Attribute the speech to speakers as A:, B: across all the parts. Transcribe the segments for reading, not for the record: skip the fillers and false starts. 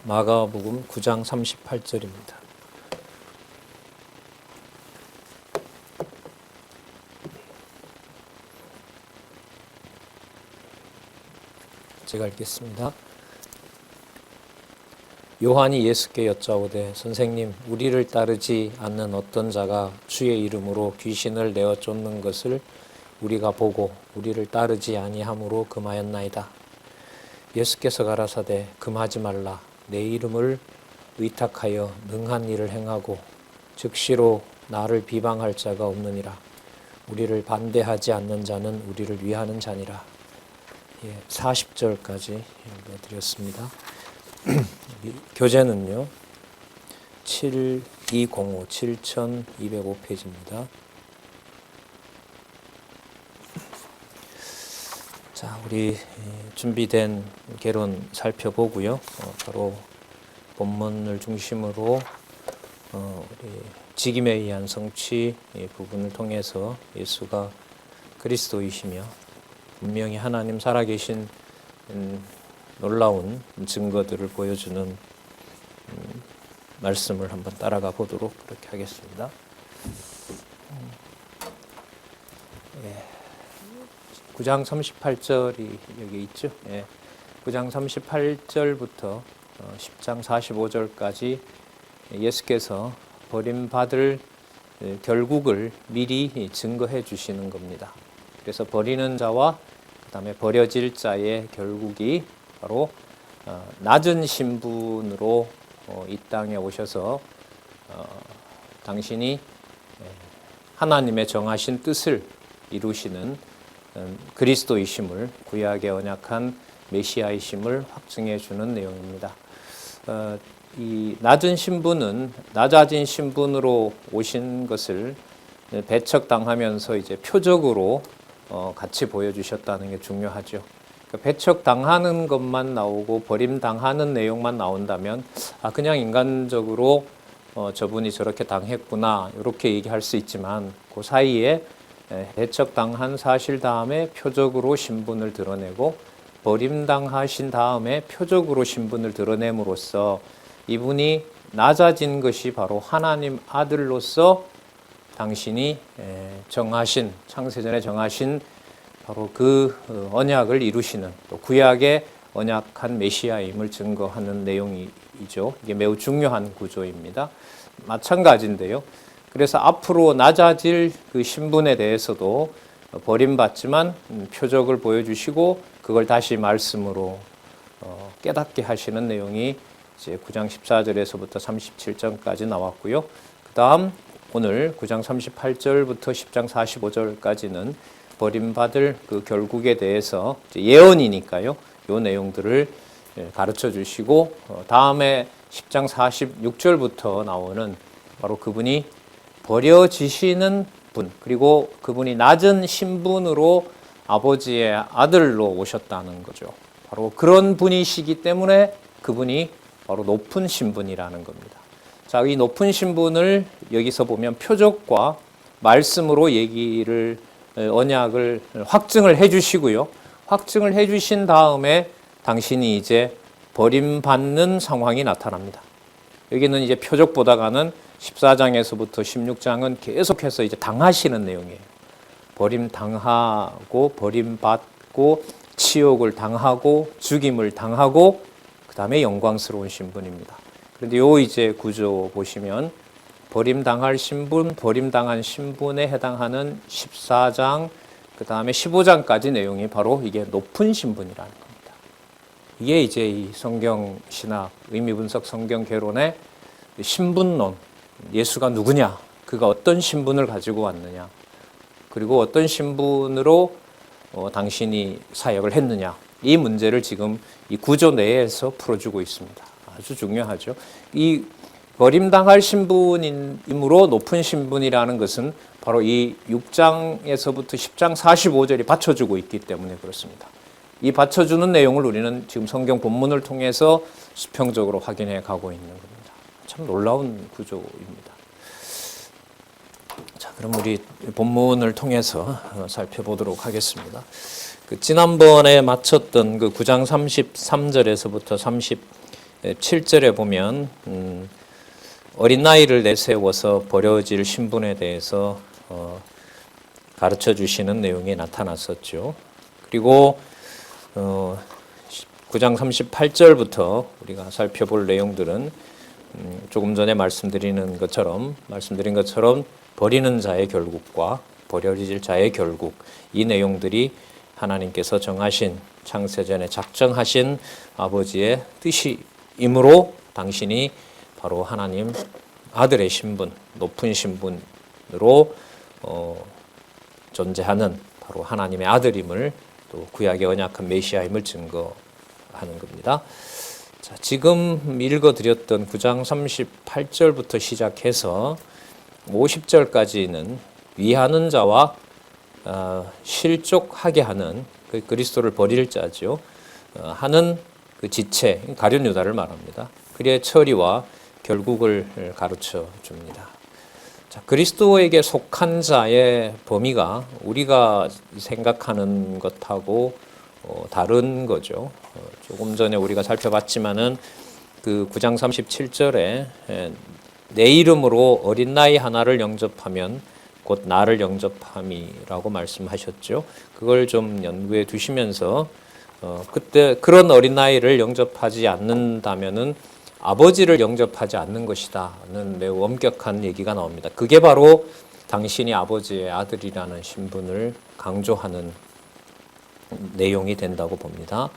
A: 마가복음 9장 38절입니다. 제가 읽겠습니다. 요한이 예수께 여짜오되 선생님, 우리를 따르지 않는 어떤 자가 주의 이름으로 귀신을 내어 쫓는 것을 우리가 보고 우리를 따르지 아니함으로 금하였나이다. 예수께서 가라사대 금하지 말라. 내 이름을 의탁하여 능한 일을 행하고 즉시로 나를 비방할 자가 없느니라. 우리를 반대하지 않는 자는 우리를 위하는 자니라. 40절까지 읽어드렸습니다. 교재는요 7205 7205페이지입니다. 자, 우리 준비된 개론 살펴보고요. 바로 본문을 중심으로 우리 직임에 의한 성취 부분을 통해서 예수가 그리스도이시며 분명히 하나님 살아계신 놀라운 증거들을 보여주는 말씀을 한번 따라가 보도록 그렇게 하겠습니다. 9장 38절이 여기 있죠. 9장 38절부터 10장 45절까지 예수께서 버림받을 결국을 미리 증거해 주시는 겁니다. 그래서 버리는 자와 그 다음에 버려질 자의 결국이 바로 낮은 신분으로 이 땅에 오셔서 당신이 하나님의 정하신 뜻을 이루시는 그리스도이심을, 구약의 언약한 메시아이심을 확증해 주는 내용입니다. 이 낮은 신분은 낮아진 신분으로 오신 것을 배척당하면서 이제 표적으로 같이 보여주셨다는 게 중요하죠. 배척당하는 것만 나오고 버림당하는 내용만 나온다면 그냥 인간적으로 저분이 저렇게 당했구나 이렇게 얘기할 수 있지만 그 사이에 배척당한 사실 다음에 표적으로 신분을 드러내고 버림당하신 다음에 표적으로 신분을 드러냄으로써 이분이 낮아진 것이 바로 하나님 아들로서 당신이 정하신, 창세전에 정하신 바로 그 언약을 이루시는, 또 구약의 언약한 메시아임을 증거하는 내용이죠. 이게 매우 중요한 구조입니다. 마찬가지인데요. 그래서 앞으로 낮아질 그 신분에 대해서도 버림받지만 표적을 보여주시고 그걸 다시 말씀으로 깨닫게 하시는 내용이 이제 9장 14절에서부터 37절까지 나왔고요. 그 다음 오늘 9장 38절부터 10장 45절까지는 버림받을 그 결국에 대해서 예언이니까요. 이 내용들을 가르쳐 주시고 다음에 10장 46절부터 나오는 바로 그분이 버려지시는 분, 그리고 그분이 낮은 신분으로 아버지의 아들로 오셨다는 거죠. 바로 그런 분이시기 때문에 그분이 바로 높은 신분이라는 겁니다. 자, 이 높은 신분을 여기서 보면 표적과 말씀으로 언약을 확증을 해 주시고요. 확증을 해 주신 다음에 당신이 이제 버림받는 상황이 나타납니다. 여기는 이제 표적보다가는 14장에서부터 16장은 계속해서 이제 당하시는 내용이에요. 버림당하고 버림받고 치욕을 당하고 죽임을 당하고 그 다음에 영광스러운 신분입니다. 그런데 요 이제 구조 보시면 버림당할 신분, 버림당한 신분에 해당하는 14장 그 다음에 15장까지 내용이 바로 이게 높은 신분이라는 겁니다. 이게 이제 이 성경 신학, 의미분석 성경 개론의 신분론, 예수가 누구냐, 그가 어떤 신분을 가지고 왔느냐, 그리고 어떤 신분으로 당신이 사역을 했느냐, 이 문제를 지금 이 구조 내에서 풀어주고 있습니다. 아주 중요하죠. 이 버림당할 신분이므로 높은 신분이라는 것은 바로 이 6장에서부터 10장 45절이 받쳐주고 있기 때문에 그렇습니다. 이 받쳐주는 내용을 우리는 지금 성경 본문을 통해서 수평적으로 확인해 가고 있는 겁니다. 참 놀라운 구조입니다. 자, 그럼 우리 본문을 통해서 살펴보도록 하겠습니다. 지난번에 마쳤던 그 9장 33절에서부터 7절에 보면 어린 나이를 내세워서 버려질 신분에 대해서 가르쳐 주시는 내용이 나타났었죠. 그리고 9장 38절부터 우리가 살펴볼 내용들은 조금 전에 말씀드린 것처럼 버리는 자의 결국과 버려질 자의 결국, 이 내용들이 하나님께서 정하신 창세전에 작정하신 아버지의 뜻이므로 당신이 바로 하나님 아들의 신분, 높은 신분으로 존재하는 바로 하나님의 아들임을, 또 구약의 언약한 메시아임을 증거하는 겁니다. 자, 지금 읽어드렸던 9장 38절부터 시작해서 50절까지는 위하는 자와 실족하게 하는, 그 그리스도를 버릴 자죠, 하는 그 지체, 가룟 유다를 말합니다. 그의 처리와 결국을 가르쳐 줍니다. 자, 그리스도에게 속한 자의 범위가 우리가 생각하는 것하고 다른 거죠. 조금 전에 우리가 살펴봤지만은 그 9장 37절에 내 이름으로 어린 나이 하나를 영접하면 곧 나를 영접함이라고 말씀하셨죠. 그걸 좀 연구해 두시면서 그때 그런 어린 나이를 영접하지 않는다면은 아버지를 영접하지 않는 것이다는 매우 엄격한 얘기가 나옵니다. 그게 바로 당신이 아버지의 아들이라는 신분을 강조하는 내용이 된다고 봅니다.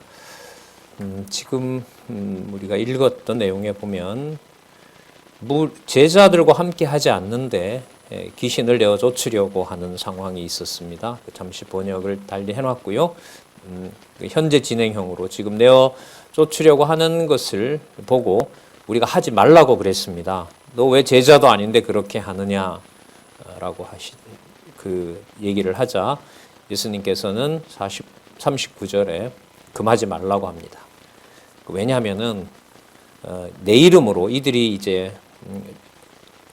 A: 지금 우리가 읽었던 내용에 보면 제자들과 함께 하지 않는데 귀신을 내어 쫓으려고 하는 상황이 있었습니다. 잠시 번역을 달리 해놨고요. 현재 진행형으로 지금 내어 쫓으려고 하는 것을 보고 우리가 하지 말라고 그랬습니다. 너 왜 제자도 아닌데 그렇게 하느냐라고 그 얘기를 하자 예수님께서는 39절에 금하지 말라고 합니다. 왜냐하면은 내 이름으로 이들이 이제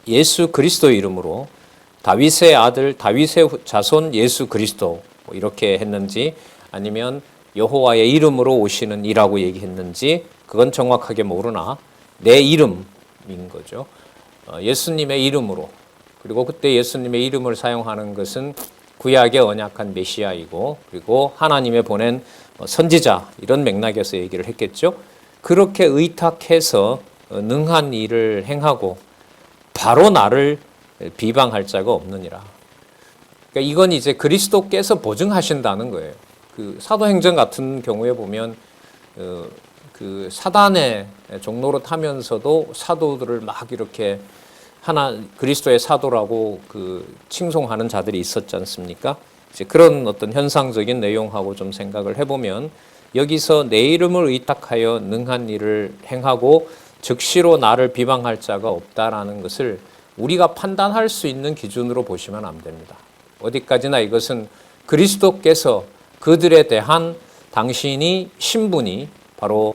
A: 예수 그리스도의 이름으로 다윗의 아들 다윗의 자손 예수 그리스도 이렇게 했는지, 아니면 여호와의 이름으로 오시는 이라고 얘기했는지 그건 정확하게 모르나 내 이름인 거죠. 예수님의 이름으로. 그리고 그때 예수님의 이름을 사용하는 것은 구약의 언약한 메시아이고, 그리고 하나님의 보낸 선지자, 이런 맥락에서 얘기를 했겠죠. 그렇게 의탁해서 능한 일을 행하고 바로 나를 비방할 자가 없느니라. 그러니까 이건 이제 그리스도께서 보증하신다는 거예요. 그 사도행전 같은 경우에 보면 그 사단의 종로로 타면서도 사도들을 막 이렇게 그리스도의 사도라고 그 칭송하는 자들이 있었지 않습니까? 이제 그런 어떤 현상적인 내용하고 좀 생각을 해보면 여기서 내 이름을 의탁하여 능한 일을 행하고 즉시로 나를 비방할 자가 없다라는 것을 우리가 판단할 수 있는 기준으로 보시면 안 됩니다. 어디까지나 이것은 그리스도께서 그들에 대한 당신이 신분이 바로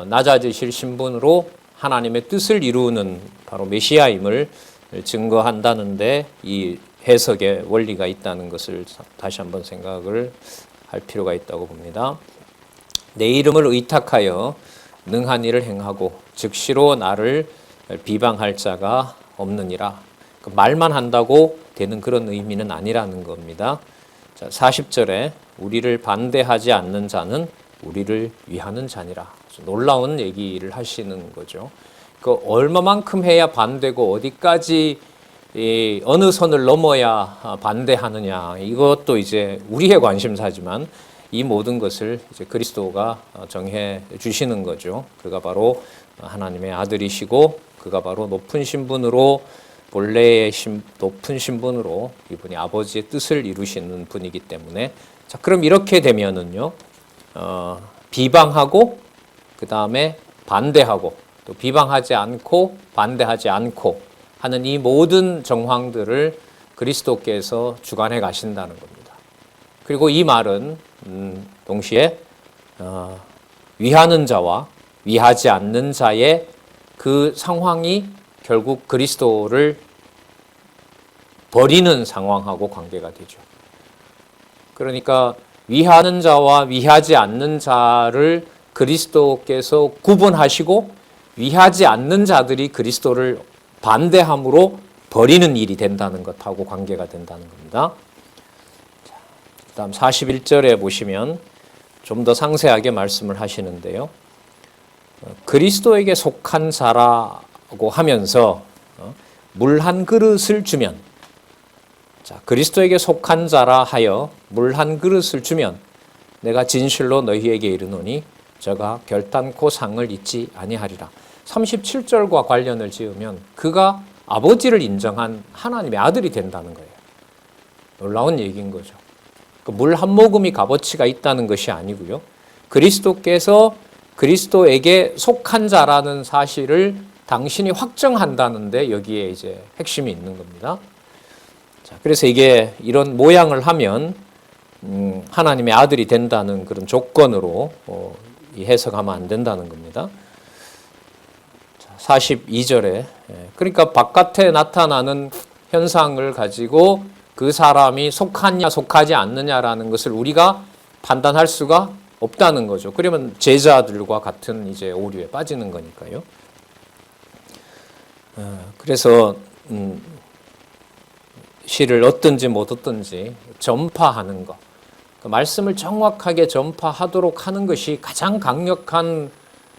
A: 낮아지실 신분으로 하나님의 뜻을 이루는 바로 메시아임을 증거한다는데 이 해석의 원리가 있다는 것을 다시 한번 생각을 할 필요가 있다고 봅니다. 내 이름을 의탁하여 능한 일을 행하고 즉시로 나를 비방할 자가 없느니라. 말만 한다고 되는 그런 의미는 아니라는 겁니다. 자, 40절에 우리를 반대하지 않는 자는 우리를 위하는 자니라. 놀라운 얘기를 하시는 거죠. 그 얼마만큼 해야 반대고 어디까지 어느 선을 넘어야 반대하느냐, 이것도 이제 우리의 관심사지만 이 모든 것을 이제 그리스도가 정해 주시는 거죠. 그가 바로 하나님의 아들이시고 그가 바로 높은 신분으로 본래의 높은 신분으로 이분이 아버지의 뜻을 이루시는 분이기 때문에, 자, 그럼 이렇게 되면은요, 비방하고 그 다음에 반대하고 또 비방하지 않고 반대하지 않고 하는 이 모든 정황들을 그리스도께서 주관해 가신다는 겁니다. 그리고 이 말은 동시에 위하는 자와 위하지 않는 자의 그 상황이 결국 그리스도를 버리는 상황하고 관계가 되죠. 그러니까 위하는 자와 위하지 않는 자를 그리스도께서 구분하시고 위하지 않는 자들이 그리스도를 반대함으로 버리는 일이 된다는 것하고 관계가 된다는 겁니다. 다음 41절에 보시면 좀 더 상세하게 말씀을 하시는데요. 그리스도에게 속한 자라고 하면서 물 한 그릇을 주면, 자, 그리스도에게 속한 자라 하여 물 한 그릇을 주면 내가 진실로 너희에게 이르노니 저가 결단코 상을 잊지 아니하리라. 37절과 관련을 지으면 그가 아버지를 인정한 하나님의 아들이 된다는 거예요. 놀라운 얘기인 거죠. 물 한 모금이 값어치가 있다는 것이 아니고요. 그리스도께서 그리스도에게 속한 자라는 사실을 당신이 확정한다는데 여기에 이제 핵심이 있는 겁니다. 자, 그래서 이게 이런 모양을 하면 하나님의 아들이 된다는 그런 조건으로 해석하면 안 된다는 겁니다. 42절에 그러니까 바깥에 나타나는 현상을 가지고 그 사람이 속하냐 속하지 않느냐라는 것을 우리가 판단할 수가 없다는 거죠. 그러면 제자들과 같은 이제 오류에 빠지는 거니까요. 그래서 시를 얻든지 못 얻든지 전파하는 것, 그 말씀을 정확하게 전파하도록 하는 것이 가장 강력한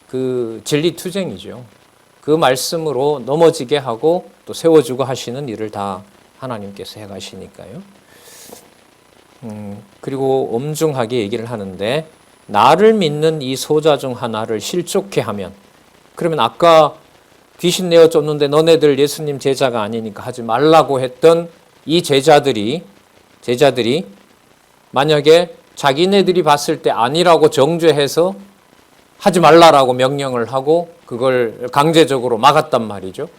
A: 그 진리투쟁이죠. 그 말씀으로 넘어지게 하고 또 세워주고 하시는 일을 다 하나님께서 해가시니까요. 그리고 엄중하게 얘기를 하는데 나를 믿는 이 소자 중 하나를 실족해 하면, 그러면 아까 귀신 내어 쫓는데 너네들 예수님 제자가 아니니까 하지 말라고 했던 이 제자들이 만약에 자기네들이 봤을 때 아니라고 정죄해서 하지 말라라고 명령을 하고 그걸 강제적으로 막았단 말이죠.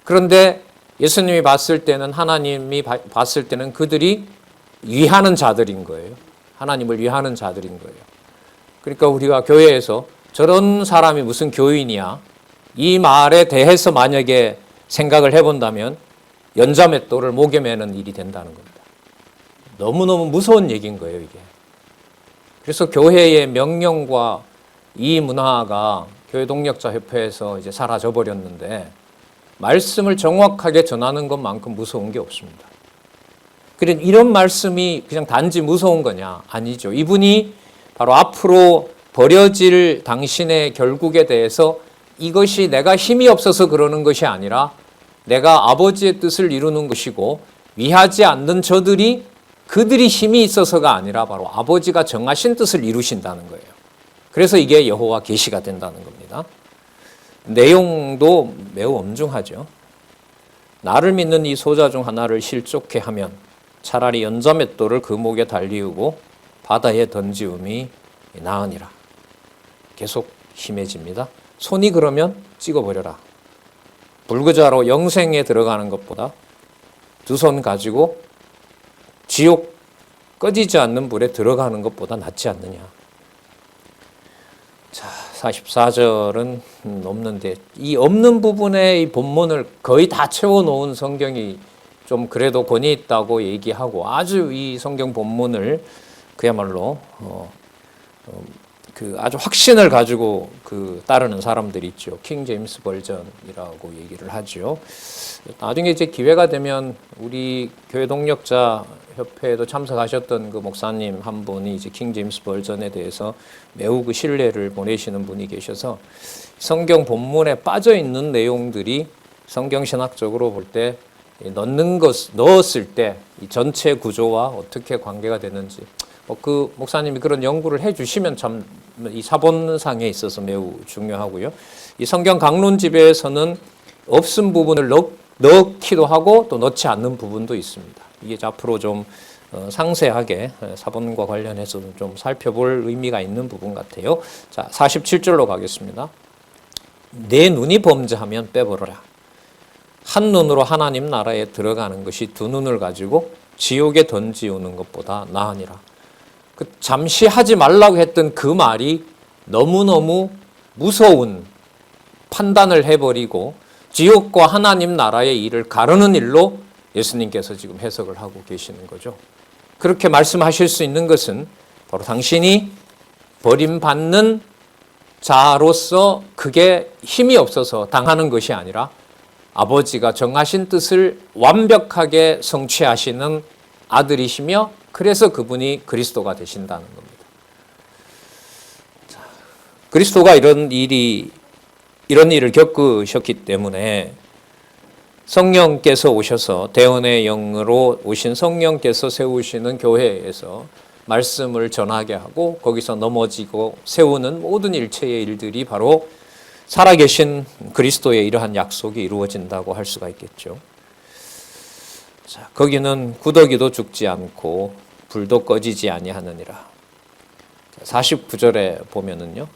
A: 그런데 예수님이 봤을 때는, 하나님이 봤을 때는 그들이 위하는 자들인 거예요. 하나님을 위하는 자들인 거예요. 그러니까 우리가 교회에서 저런 사람이 무슨 교인이야, 이 말에 대해서 만약에 생각을 해본다면 연자맷돌을 목에 매는 일이 된다는 겁니다. 너무너무 무서운 얘기인 거예요, 이게. 그래서 교회의 명령과 이 문화가 교회동력자협회에서 이제 사라져 버렸는데 말씀을 정확하게 전하는 것만큼 무서운 게 없습니다. 그런 이런 말씀이 그냥 단지 무서운 거냐? 아니죠. 이분이 바로 앞으로 벌어질 당신의 결국에 대해서 이것이 내가 힘이 없어서 그러는 것이 아니라 내가 아버지의 뜻을 이루는 것이고, 위하지 않는 저들이 그들이 힘이 있어서가 아니라 바로 아버지가 정하신 뜻을 이루신다는 거예요. 그래서 이게 여호와 계시가 된다는 겁니다. 내용도 매우 엄중하죠. 나를 믿는 이 소자 중 하나를 실족해 하면 차라리 연자맷돌을 그 목에 달리우고 바다에 던지움이 나으니라. 계속 심해집니다. 손이 그러면 찍어버려라. 불구자로 영생에 들어가는 것보다 두 손 가지고 지옥 꺼지지 않는 불에 들어가는 것보다 낫지 않느냐. 자, 44절은 없는데 이 없는 부분에 이 본문을 거의 다 채워놓은 성경이 좀 그래도 권위 있다고 얘기하고, 아주 이 성경 본문을 그야말로 그 아주 확신을 가지고 그 따르는 사람들이 있죠. 킹 제임스 버전이라고 얘기를 하죠. 나중에 이제 기회가 되면 우리 교회 동력자 협회에도 참석하셨던 그 목사님 한 분이 이제 킹 제임스 버전에 대해서 매우 그 신뢰를 보내시는 분이 계셔서 성경 본문에 빠져 있는 내용들이 성경 신학적으로 볼 때 넣었을 때 이 전체 구조와 어떻게 관계가 되는지 그 목사님이 그런 연구를 해주시면 참 이 사본상에 있어서 매우 중요하고요. 이 성경 강론집에서는 없은 부분을 넣기도 하고 또 넣지 않는 부분도 있습니다. 이게 앞으로 좀 상세하게 사본과 관련해서는 좀 살펴볼 의미가 있는 부분 같아요. 자, 47절로 가겠습니다. 내 눈이 범죄하면 빼버려라. 한 눈으로 하나님 나라에 들어가는 것이 두 눈을 가지고 지옥에 던지우는 것보다 나으니라. 그 잠시 하지 말라고 했던 그 말이 너무너무 무서운 판단을 해버리고 지옥과 하나님 나라의 일을 가르는 일로 예수님께서 지금 해석을 하고 계시는 거죠. 그렇게 말씀하실 수 있는 것은 바로 당신이 버림받는 자로서 그게 힘이 없어서 당하는 것이 아니라 아버지가 정하신 뜻을 완벽하게 성취하시는 아들이시며 그래서 그분이 그리스도가 되신다는 겁니다. 그리스도가 이런 일을 겪으셨기 때문에 성령께서 오셔서 대언의 영으로 오신 성령께서 세우시는 교회에서 말씀을 전하게 하고 거기서 넘어지고 세우는 모든 일체의 일들이 바로 살아계신 그리스도의 이러한 약속이 이루어진다고 할 수가 있겠죠. 자, 거기는 구더기도 죽지 않고 불도 꺼지지 아니하느니라. 49절에 보면은요.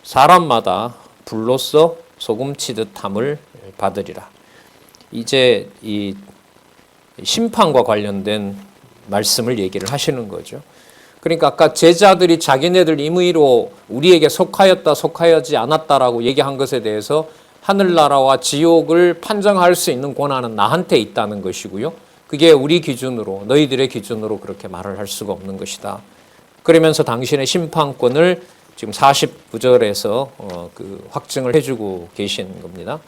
A: 사람마다 불로써 소금치듯 함을 받으리라. 이제 이 심판과 관련된 말씀을 얘기를 하시는 거죠. 그러니까 아까 제자들이 자기네들 임의로 우리에게 속하지 않았다라고 얘기한 것에 대해서 하늘나라와 지옥을 판정할 수 있는 권한은 나한테 있다는 것이고요. 그게 우리 기준으로, 너희들의 기준으로 그렇게 말을 할 수가 없는 것이다. 그러면서 당신의 심판권을 지금 49절에서 확증을 해주고 계신 겁니다.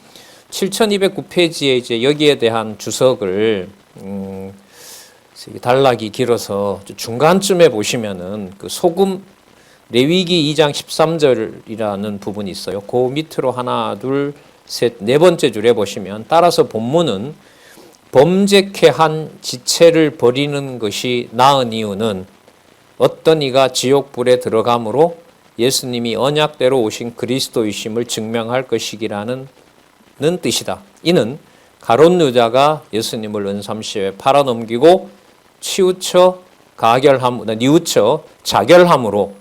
A: 7209페이지에 이제 여기에 대한 주석을 단락이 길어서 중간쯤에 보시면은 그 소금 레위기 2장 13절이라는 부분이 있어요. 그 밑으로 하나, 둘, 셋, 네 번째 줄에 보시면 따라서 본문은 범죄케 한 지체를 버리는 것이 나은 이유는 어떤 이가 지옥불에 들어감으로 예수님이 언약대로 오신 그리스도이심을 증명할 것이기라는 뜻이다. 이는 가룟 유다가 예수님을 은삼시에 팔아넘기고 뉘우쳐 자결함으로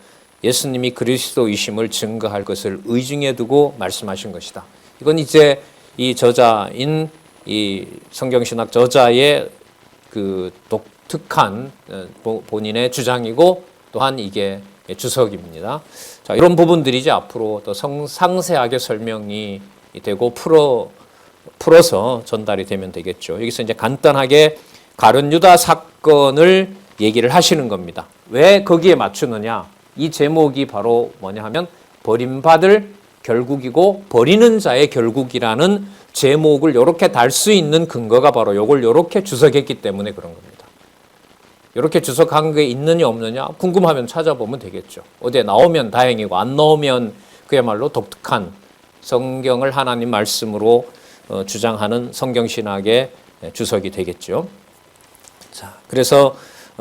A: 예수님이 그리스도이심을 증거할 것을 의중에 두고 말씀하신 것이다. 이건 이제 이 저자인 이 성경신학 저자의 그 독특한 본인의 주장이고 또한 이게 주석입니다. 자, 이런 부분들이 이제 앞으로 더 상세하게 설명이 되고 풀어서 전달이 되면 되겠죠. 여기서 이제 간단하게 가룟 유다 사건을 얘기를 하시는 겁니다. 왜 거기에 맞추느냐? 이 제목이 바로 뭐냐 하면 버림받을 결국이고 버리는 자의 결국이라는 제목을 이렇게 달 수 있는 근거가 바로 이걸 이렇게 주석했기 때문에 그런 겁니다. 이렇게 주석한 게 있느냐 없느냐 궁금하면 찾아보면 되겠죠. 어디에 나오면 다행이고 안 나오면 그야말로 독특한 성경을 하나님 말씀으로 주장하는 성경신학의 주석이 되겠죠. 자, 그래서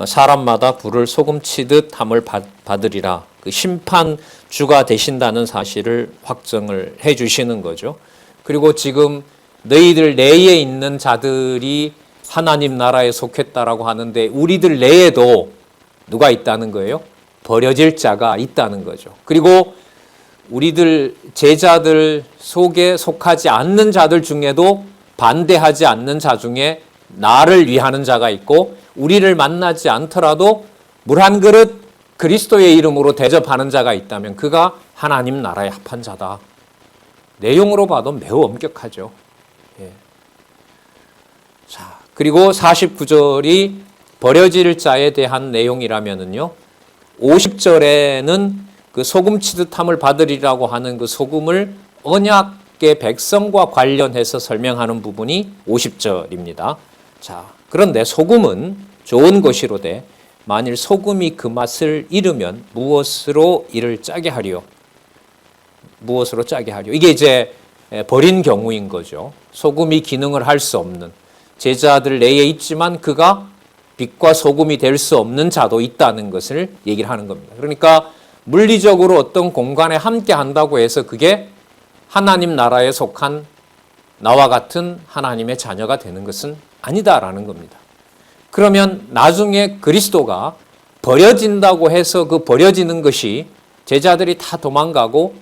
A: 사람마다 불을 소금치듯 함을 받으리라. 그 심판주가 되신다는 사실을 확정을 해 주시는 거죠. 그리고 지금 너희들 내에 있는 자들이 하나님 나라에 속했다라고 하는데 우리들 내에도 누가 있다는 거예요? 버려질 자가 있다는 거죠. 그리고 우리들 제자들 속에 속하지 않는 자들 중에도 반대하지 않는 자 중에 나를 위하는 자가 있고 우리를 만나지 않더라도 물 한 그릇 그리스도의 이름으로 대접하는 자가 있다면 그가 하나님 나라에 합한 자다. 내용으로 봐도 매우 엄격하죠. 예. 자, 그리고 49절이 버려질 자에 대한 내용이라면은요. 50절에는 그 소금치듯 함을 받으리라고 하는 그 소금을 언약의 백성과 관련해서 설명하는 부분이 50절입니다. 자, 그런데 소금은 좋은 것이로되 만일 소금이 그 맛을 잃으면 무엇으로 이를 짜게 하리요? 무엇으로 짜게 하리요? 이게 이제 버린 경우인 거죠. 소금이 기능을 할 수 없는 제자들 내에 있지만 그가 빛과 소금이 될 수 없는 자도 있다는 것을 얘기를 하는 겁니다. 그러니까 물리적으로 어떤 공간에 함께 한다고 해서 그게 하나님 나라에 속한 나와 같은 하나님의 자녀가 되는 것은 아니다라는 겁니다. 그러면 나중에 그리스도가 버려진다고 해서 그 버려지는 것이 제자들이 다 도망가고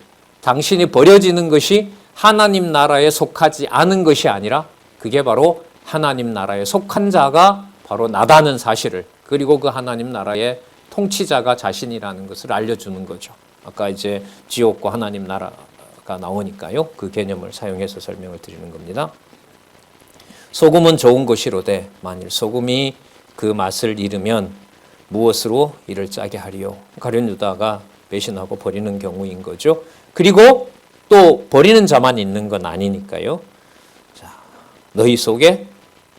A: 당신이 버려지는 것이 하나님 나라에 속하지 않은 것이 아니라 그게 바로 하나님 나라에 속한 자가 바로 나다는 사실을 그리고 그 하나님 나라의 통치자가 자신이라는 것을 알려주는 거죠. 아까 이제 지옥과 하나님 나라가 나오니까요. 그 개념을 사용해서 설명을 드리는 겁니다. 소금은 좋은 것이로되 만일 소금이 그 맛을 잃으면 무엇으로 이를 짜게 하리요? 가룟 유다가 배신하고 버리는 경우인 거죠. 그리고 또 버리는 자만 있는 건 아니니까요. 자, 너희 속에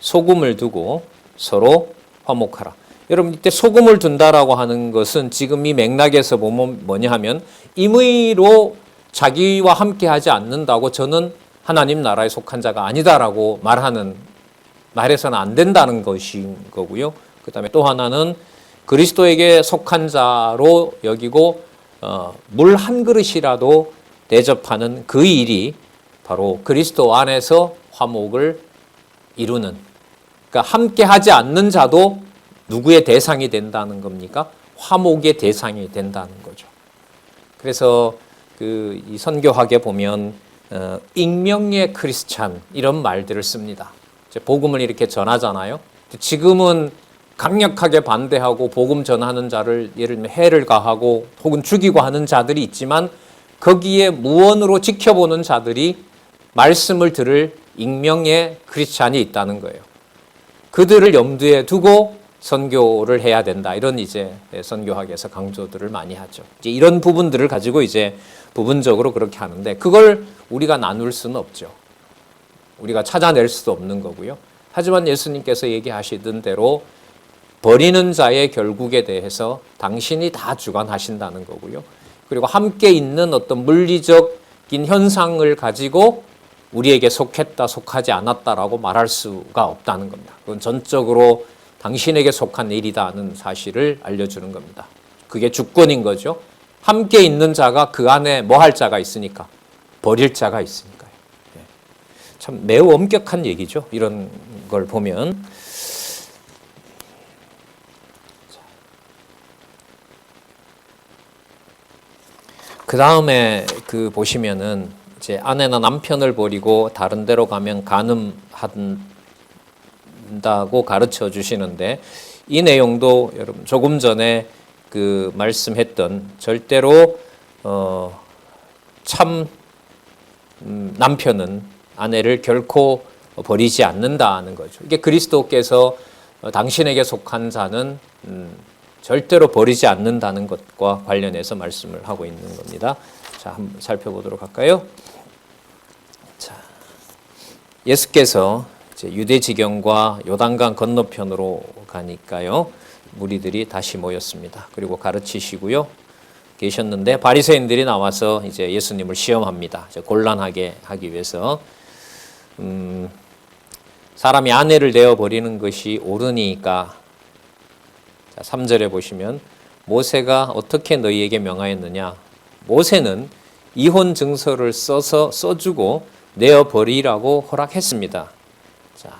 A: 소금을 두고 서로 화목하라. 여러분 이때 소금을 둔다라고 하는 것은 지금 이 맥락에서 보면 뭐냐 하면 임의로 자기와 함께 하지 않는다고 저는 하나님 나라에 속한 자가 아니다라고 말해서는 안 된다는 것인 거고요. 그 다음에 또 하나는 그리스도에게 속한 자로 여기고 물 한 그릇이라도 대접하는 그 일이 바로 그리스도 안에서 화목을 이루는, 그러니까 함께 하지 않는 자도 누구의 대상이 된다는 겁니까? 화목의 대상이 된다는 거죠. 그래서 이 선교학에 보면 익명의 크리스찬 이런 말들을 씁니다. 복음을 이렇게 전하잖아요. 지금은 강력하게 반대하고 복음 전하는 자를 예를 들면 해를 가하고 혹은 죽이고 하는 자들이 있지만 거기에 무언으로 지켜보는 자들이 말씀을 들을 익명의 크리스찬이 있다는 거예요. 그들을 염두에 두고 선교를 해야 된다. 이런 이제 선교학에서 강조들을 많이 하죠. 이제 이런 부분들을 가지고 이제 부분적으로 그렇게 하는데 그걸 우리가 나눌 수는 없죠. 우리가 찾아낼 수도 없는 거고요. 하지만 예수님께서 얘기하시던 대로 버리는 자의 결국에 대해서 당신이 다 주관하신다는 거고요. 그리고 함께 있는 어떤 물리적인 현상을 가지고 우리에게 속했다, 속하지 않았다라고 말할 수가 없다는 겁니다. 그건 전적으로 당신에게 속한 일이다는 사실을 알려주는 겁니다. 그게 주권인 거죠. 함께 있는 자가 그 안에 뭐 할 자가 있으니까, 버릴 자가 있으니까요. 참 매우 엄격한 얘기죠. 이런 걸 보면. 그 다음에 보시면은 이제 아내나 남편을 버리고 다른 데로 가면 간음한다고 가르쳐 주시는데 이 내용도 여러분 조금 전에 말씀했던 절대로 참 남편은 아내를 결코 버리지 않는다는 거죠. 이게 그리스도께서 당신에게 속한 자는 절대로 버리지 않는다는 것과 관련해서 말씀을 하고 있는 겁니다. 자, 한번 살펴보도록 할까요? 자, 예수께서 이제 유대 지경과 요단강 건너편으로 가니까요. 무리들이 다시 모였습니다. 그리고 가르치시고요. 계셨는데 바리새인들이 나와서 이제 예수님을 시험합니다. 이제 곤란하게 하기 위해서 사람이 아내를 내어 버리는 것이 옳으니까. 자, 3절에 보시면 모세가 어떻게 너희에게 명하였느냐? 모세는 이혼 증서를 써주고 내어 버리라고 허락했습니다. 자,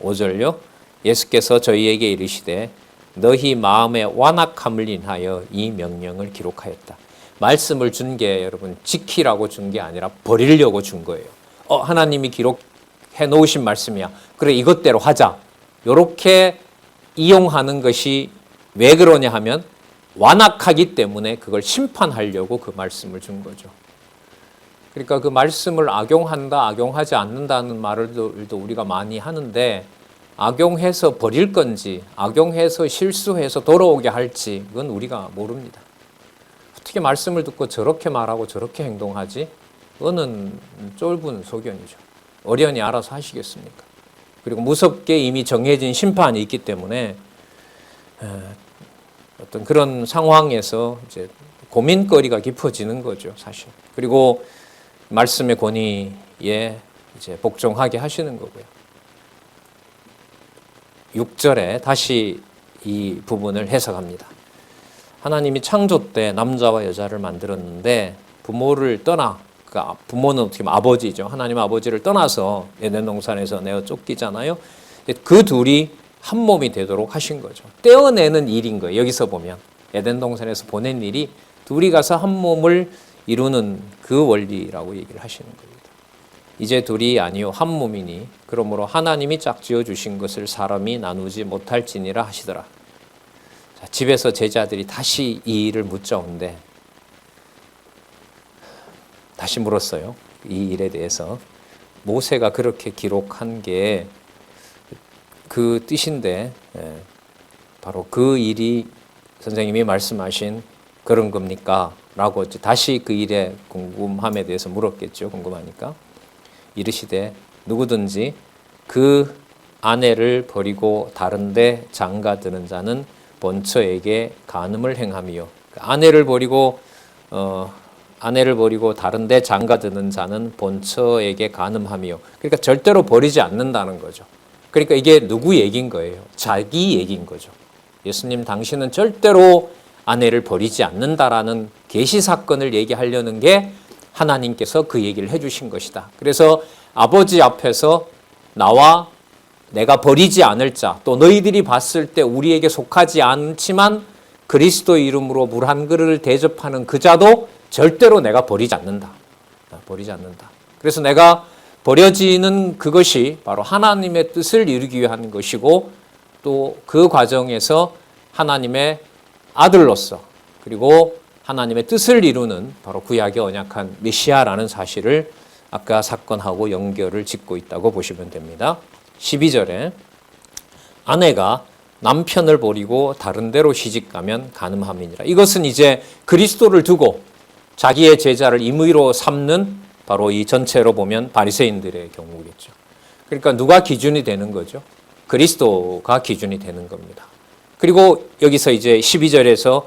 A: 5절요. 예수께서 저희에게 이르시되 너희 마음의 완악함을 인하여 이 명령을 기록하였다. 말씀을 준 게 여러분 지키라고 준 게 아니라 버리려고 준 거예요. 하나님이 기록해 놓으신 말씀이야. 그래 이것대로 하자. 이렇게 이용하는 것이 왜 그러냐 하면 완악하기 때문에 그걸 심판하려고 그 말씀을 준 거죠. 그러니까 그 말씀을 악용한다, 악용하지 않는다는 말을도 우리가 많이 하는데 악용해서 버릴 건지 악용해서 실수해서 돌아오게 할지 그건 우리가 모릅니다. 어떻게 말씀을 듣고 저렇게 말하고 저렇게 행동하지? 그거는 쫄분 소견이죠. 어련히 알아서 하시겠습니까? 그리고 무섭게 이미 정해진 심판이 있기 때문에 어떤 그런 상황에서 이제 고민거리가 깊어지는 거죠, 사실. 그리고 말씀의 권위에 이제 복종하게 하시는 거고요. 6절에 다시 이 부분을 해석합니다. 하나님이 창조 때 남자와 여자를 만들었는데 부모를 그러니까 부모는 어떻게 보면 아버지죠. 하나님 아버지를 떠나서 에덴 동산에서 내어 쫓기잖아요. 그 둘이 한 몸이 되도록 하신 거죠. 떼어내는 일인 거예요. 여기서 보면 에덴 동산에서 보낸 일이 둘이 가서 한 몸을 이루는 그 원리라고 얘기를 하시는 겁니다. 이제 둘이 아니요 한 몸이니 그러므로 하나님이 짝지어 주신 것을 사람이 나누지 못할지니라 하시더라. 자, 집에서 제자들이 다시 이 일을 묻자온데 다시 물었어요. 이 일에 대해서 모세가 그렇게 기록한 게 그 뜻인데 바로 그 일이 선생님이 말씀하신 그런 겁니까? 라고 다시 그 일의 궁금함에 대해서 물었겠죠. 궁금하니까. 이르시되 누구든지 그 아내를 버리고 다른데 장가드는 자는 본처에게 간음을 행함이요. 아내를 버리고 다른데 장가드는 자는 본처에게 간음함이요. 그러니까 절대로 버리지 않는다는 거죠. 그러니까 이게 누구 얘기인 거예요? 자기 얘기인 거죠. 예수님 당신은 절대로 아내를 버리지 않는다라는 계시 사건을 얘기하려는 게 하나님께서 그 얘기를 해주신 것이다. 그래서 아버지 앞에서 나와 내가 버리지 않을 자, 또 너희들이 봤을 때 우리에게 속하지 않지만 그리스도 이름으로 물 한 그릇을 대접하는 그 자도 절대로 내가 버리지 않는다. 버리지 않는다. 그래서 내가 버려지는 그것이 바로 하나님의 뜻을 이루기 위한 것이고 또 그 과정에서 하나님의 아들로서 그리고 하나님의 뜻을 이루는 바로 구약의 언약한 메시아라는 사실을 아까 사건하고 연결을 짓고 있다고 보시면 됩니다. 12절에 아내가 남편을 버리고 다른 데로 시집가면 간음함이니라. 이것은 이제 그리스도를 두고 자기의 제자를 임의로 삼는 바로 이 전체로 보면 바리새인들의 경우겠죠. 그러니까 누가 기준이 되는 거죠? 그리스도가 기준이 되는 겁니다. 그리고 여기서 이제 12절에서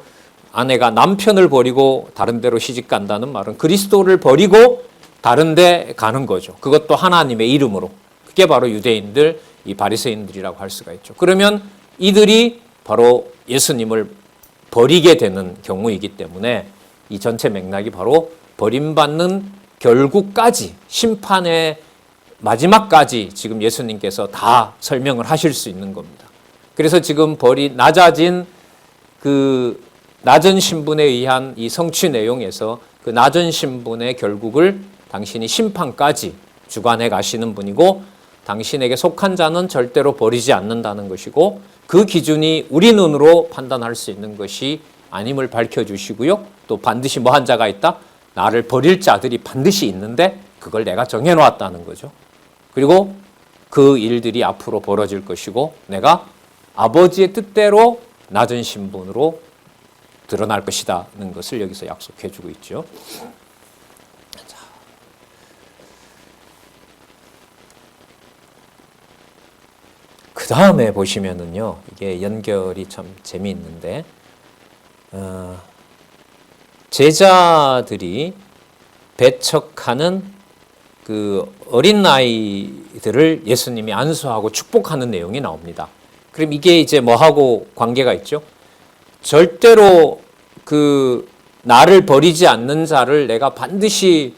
A: 아내가 남편을 버리고 다른 데로 시집 간다는 말은 그리스도를 버리고 다른 데 가는 거죠. 그것도 하나님의 이름으로. 그게 바로 유대인들, 이 바리새인들이라고 할 수가 있죠. 그러면 이들이 바로 예수님을 버리게 되는 경우이기 때문에 이 전체 맥락이 바로 버림받는 결국까지 심판의 마지막까지 지금 예수님께서 다 설명을 하실 수 있는 겁니다. 그래서 지금 낮아진 그 낮은 신분에 의한 이 성취 내용에서 그 낮은 신분의 결국을 당신이 심판까지 주관해 가시는 분이고 당신에게 속한 자는 절대로 버리지 않는다는 것이고 그 기준이 우리 눈으로 판단할 수 있는 것이 아님을 밝혀주시고요. 또 반드시 뭐한 자가 있다? 나를 버릴 자들이 반드시 있는데 그걸 내가 정해놓았다는 거죠. 그리고 그 일들이 앞으로 벌어질 것이고 내가 아버지의 뜻대로 낮은 신분으로 드러날 것이다는 것을 여기서 약속해주고 있죠. 그 다음에 보시면은요, 이게 연결이 참 재미있는데, 제자들이 배척하는 그 어린 나이들을 예수님이 안수하고 축복하는 내용이 나옵니다. 그럼 이게 이제 뭐하고 관계가 있죠? 절대로 그 나를 버리지 않는 자를 내가 반드시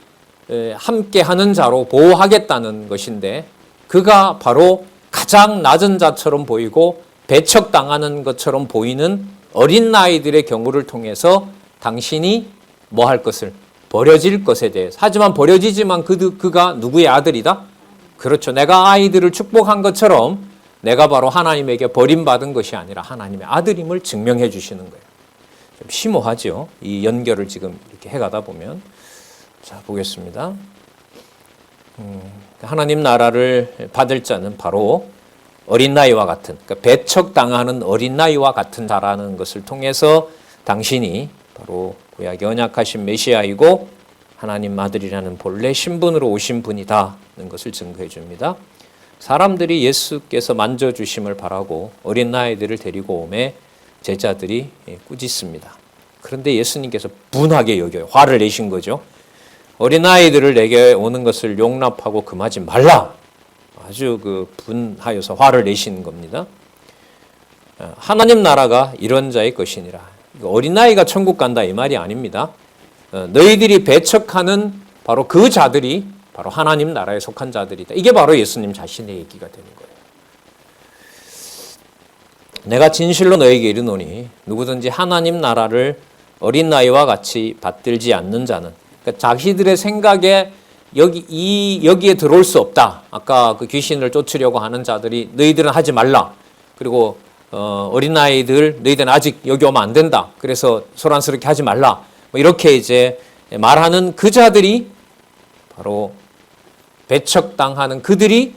A: 함께 하는 자로 보호하겠다는 것인데 그가 바로 가장 낮은 자처럼 보이고 배척당하는 것처럼 보이는 어린 나이들의 경우를 통해서 당신이 뭐 할 것을 버려질 것에 대해서 하지만 버려지지만 그가 누구의 아들이다? 그렇죠. 내가 아이들을 축복한 것처럼 내가 바로 하나님에게 버림받은 것이 아니라 하나님의 아들임을 증명해 주시는 거예요. 좀 심오하죠. 이 연결을 지금 이렇게 해가다 보면 자 보겠습니다. 하나님 나라를 받을 자는 바로 어린 나이와 같은 그러니까 배척당하는 어린 나이와 같은 자라는 것을 통해서 당신이 바로 구약의 언약하신 메시아이고 하나님 아들이라는 본래 신분으로 오신 분이다는 것을 증거해 줍니다. 사람들이 예수께서 만져주심을 바라고 어린 나이들을 데리고 오매 제자들이 꾸짖습니다. 그런데 예수님께서 분하게 여겨요. 화를 내신 거죠. 어린아이들을 내게 오는 것을 용납하고 금하지 말라. 아주 그 분하여서 화를 내신 겁니다. 하나님 나라가 이런 자의 것이니라. 어린아이가 천국 간다 이 말이 아닙니다. 너희들이 배척하는 바로 그 자들이 바로 하나님 나라에 속한 자들이다. 이게 바로 예수님 자신의 얘기가 되는 거예요. 내가 진실로 너에게 이르노니 누구든지 하나님 나라를 어린 나이와 같이 받들지 않는 자는 그러니까 자기들의 생각에 여기에 들어올 수 없다. 아까 그 귀신을 쫓으려고 하는 자들이 너희들은 하지 말라. 그리고 어린아이들 너희들은 아직 여기 오면 안 된다. 그래서 소란스럽게 하지 말라. 뭐 이렇게 이제 말하는 그 자들이 바로 배척당하는 그들이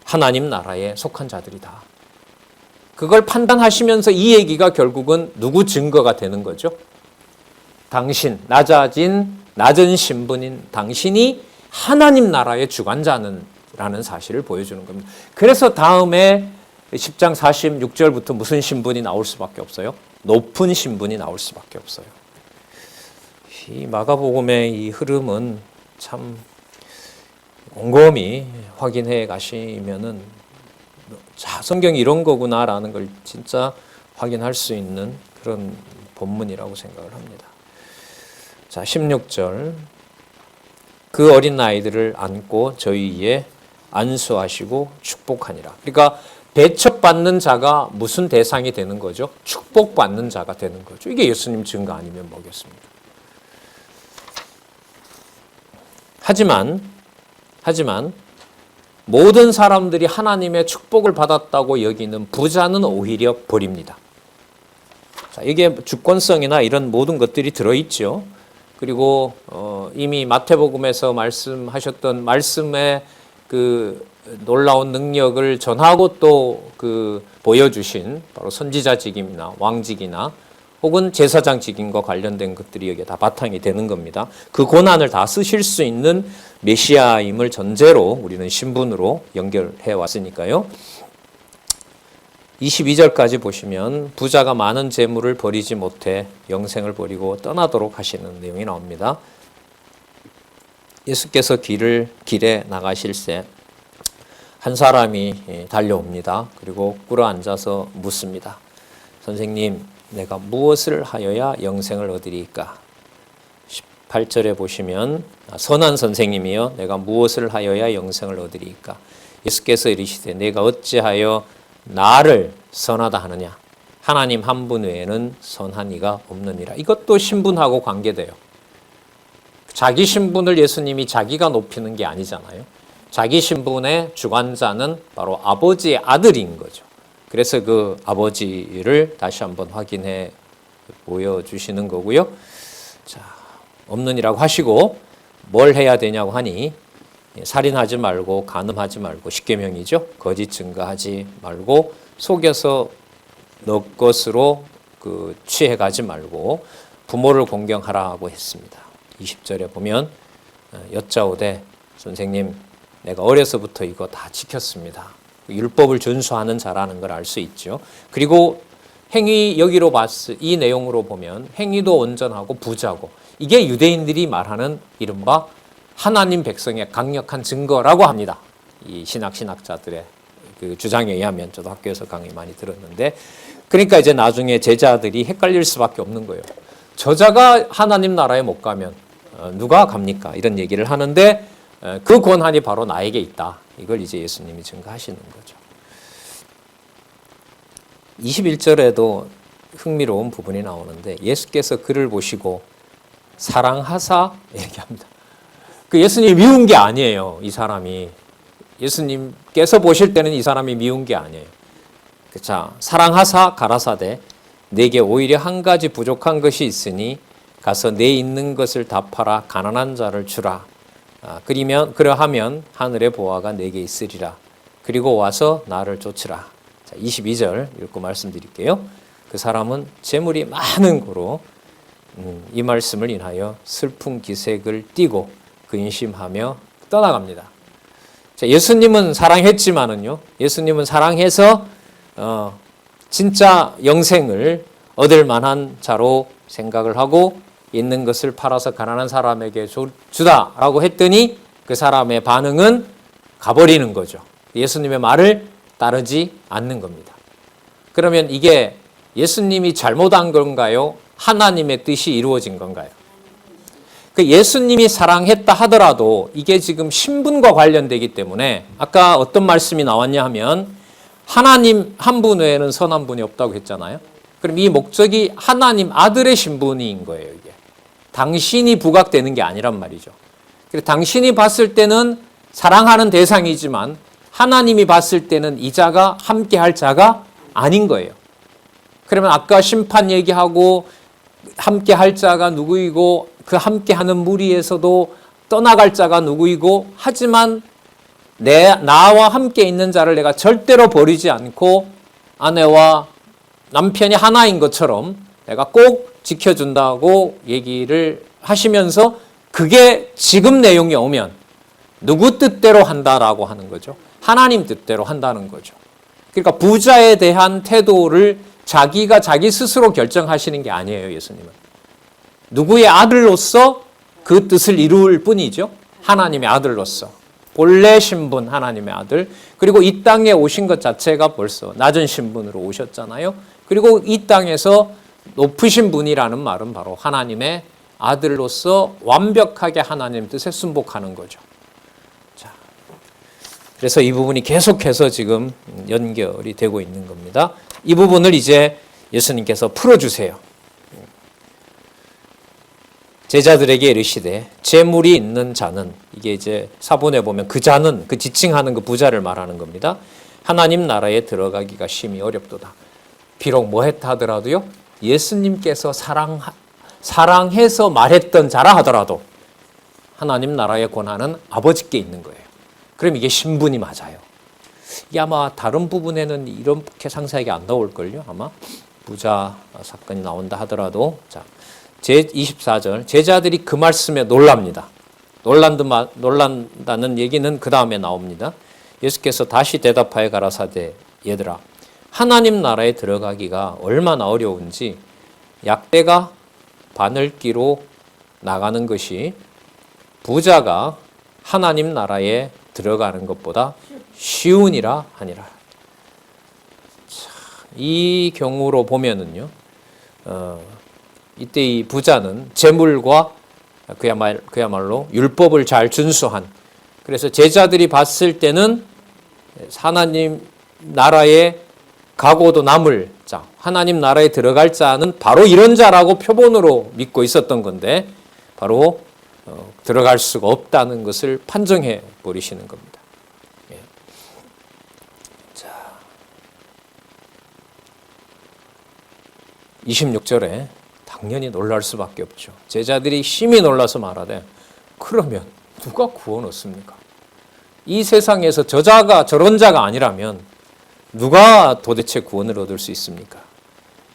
A: 하나님 나라에 속한 자들이다. 그걸 판단하시면서 이 얘기가 결국은 누구 증거가 되는 거죠? 당신, 낮은 신분인 당신이 하나님 나라의 주관자는 라는 사실을 보여주는 겁니다. 그래서 다음에 10장 46절부터 무슨 신분이 나올 수밖에 없어요? 높은 신분이 나올 수밖에 없어요. 이 마가복음의 이 흐름은 참 곰곰이 확인해 가시면은 성경이 이런 거구나라는 걸 진짜 확인할 수 있는 그런 본문이라고 생각을 합니다. 자, 16절. 그 어린 아이들을 안고 저희 위에 안수하시고 축복하니라. 그러니까 배척받는 자가 무슨 대상이 되는 거죠? 축복받는 자가 되는 거죠. 이게 예수님 증거 아니면 뭐겠습니까? 하지만 모든 사람들이 하나님의 축복을 받았다고 여기는 부자는 오히려 버립니다. 자, 이게 주권성이나 이런 모든 것들이 들어있죠. 그리고 이미 마태복음에서 말씀하셨던 말씀의 그 놀라운 능력을 전하고 또 그 보여주신 바로 선지자직임이나 왕직이나 혹은 제사장직임과 관련된 것들이 여기에 다 바탕이 되는 겁니다. 그 고난을 다 쓰실 수 있는 메시아임을 전제로 우리는 신분으로 연결해 왔으니까요. 22절까지 보시면 부자가 많은 재물을 버리지 못해 영생을 버리고 떠나도록 하시는 내용이 나옵니다. 예수께서 길에 나가실새 한 사람이 달려옵니다. 그리고 꿇어앉아서 묻습니다. 선생님, 내가 무엇을 하여야 영생을 얻으리까? 18절에 보시면 선한 선생님이여 내가 무엇을 하여야 영생을 얻으리까? 예수께서 이르시되 내가 어찌하여 나를 선하다 하느냐? 하나님 한 분 외에는 선한 이가 없느니라. 이것도 신분하고 관계돼요. 자기 신분을 예수님이 자기가 높이는 게 아니잖아요. 자기 신분의 주관자는 바로 아버지의 아들인 거죠. 그래서 그 아버지를 다시 한번 확인해 보여주시는 거고요. 자, 없느니라고 하시고 뭘 해야 되냐고 하니 살인하지 말고 간음하지 말고 십계명이죠. 거짓 증거하지 말고 속여서 너 것으로 취해가지 말고 부모를 공경하라고 했습니다. 20절에 보면 여짜오되 선생님 내가 어려서부터 이거 다 지켰습니다. 율법을 준수하는 자라는 걸 알 수 있죠. 그리고 행위 여기로 이 내용으로 보면 행위도 온전하고 부자고 이게 유대인들이 말하는 이른바 하나님 백성의 강력한 증거라고 합니다. 이 신학자들의 그 주장에 의하면 저도 학교에서 강의 많이 들었는데 그러니까 이제 나중에 제자들이 헷갈릴 수밖에 없는 거예요. 저자가 하나님 나라에 못 가면 누가 갑니까? 이런 얘기를 하는데 그 권한이 바로 나에게 있다. 이걸 이제 예수님이 증거하시는 거죠. 21절에도 흥미로운 부분이 나오는데 예수께서 그를 보시고 사랑하사 얘기합니다. 그 예수님이 미운 게 아니에요. 이 사람이. 예수님께서 보실 때는 이 사람이 미운 게 아니에요. 자, 사랑하사 가라사대 내게 오히려 한 가지 부족한 것이 있으니 가서 내 있는 것을 다 팔아 가난한 자를 주라. 그러하면 하늘의 보화가 내게 있으리라. 그리고 와서 나를 쫓으라. 자, 22절 읽고 말씀드릴게요. 그 사람은 재물이 많은 고로 이 말씀을 인하여 슬픈 기색을 띠고 근심하며 떠나갑니다. 자, 예수님은 사랑했지만은요. 예수님은 사랑해서 진짜 영생을 얻을 만한 자로 생각을 하고 있는 것을 팔아서 가난한 사람에게 주다라고 했더니 그 사람의 반응은 가버리는 거죠. 예수님의 말을 따르지 않는 겁니다. 그러면 이게 예수님이 잘못한 건가요? 하나님의 뜻이 이루어진 건가요? 그 예수님이 사랑했다 하더라도 이게 지금 신분과 관련되기 때문에 아까 어떤 말씀이 나왔냐 하면 하나님 한 분 외에는 선한 분이 없다고 했잖아요. 그럼 이 목적이 하나님 아들의 신분인 거예요. 이게 당신이 부각되는 게 아니란 말이죠. 그래서 당신이 봤을 때는 사랑하는 대상이지만 하나님이 봤을 때는 이 자가 함께 할 자가 아닌 거예요. 그러면 아까 심판 얘기하고 함께 할 자가 누구이고 그 함께 하는 무리에서도 떠나갈 자가 누구이고 하지만 나와 함께 있는 자를 내가 절대로 버리지 않고 아내와 남편이 하나인 것처럼 내가 꼭 지켜준다고 얘기를 하시면서 그게 지금 내용이 오면 누구 뜻대로 한다라고 하는 거죠. 하나님 뜻대로 한다는 거죠. 그러니까 부자에 대한 태도를 자기가 자기 스스로 결정하시는 게 아니에요, 예수님은. 누구의 아들로서 그 뜻을 이룰 뿐이죠. 하나님의 아들로서. 본래 신분 하나님의 아들. 그리고 이 땅에 오신 것 자체가 벌써 낮은 신분으로 오셨잖아요. 그리고 이 땅에서 높으신 분이라는 말은 바로 하나님의 아들로서 완벽하게 하나님 뜻에 순복하는 거죠. 자, 그래서 이 부분이 계속해서 지금 연결이 되고 있는 겁니다. 이 부분을 이제 예수님께서 풀어주세요. 제자들에게 이르시되 재물이 있는 자는, 이게 이제 사본에 보면 그 자는, 그 지칭하는 그 부자를 말하는 겁니다. 하나님 나라에 들어가기가 심히 어렵도다. 비록 뭐 했다 하더라도요, 예수님께서 사랑해서 말했던 자라 하더라도 하나님 나라의 권한은 아버지께 있는 거예요. 그럼 이게 신분이 맞아요. 이게 아마 다른 부분에는 이렇게 상세하게 안 나올걸요. 아마 부자 사건이 나온다 하더라도. 자, 제24절 제자들이 그 말씀에 놀랍니다. 놀란다는 얘기는 그 다음에 나옵니다. 예수께서 다시 대답하여 가라사대 얘들아, 하나님 나라에 들어가기가 얼마나 어려운지 약대가 바늘기로 나가는 것이 부자가 하나님 나라에 들어가는 것보다 쉬우니라 하니라. 자, 이 경우로 보면은요, 이때 이 부자는 재물과 그야말로 율법을 잘 준수한, 그래서 제자들이 봤을 때는 하나님 나라에 가고도 남을 자, 하나님 나라에 들어갈 자는 바로 이런 자라고 표본으로 믿고 있었던 건데 바로 들어갈 수가 없다는 것을 판정해 버리시는 겁니다. 예. 자, 26절에 당연히 놀랄 수밖에 없죠. 제자들이 심히 놀라서 말하되 그러면 누가 구원 얻습니까? 이 세상에서 저런 자가 아니라면 누가 도대체 구원을 얻을 수 있습니까?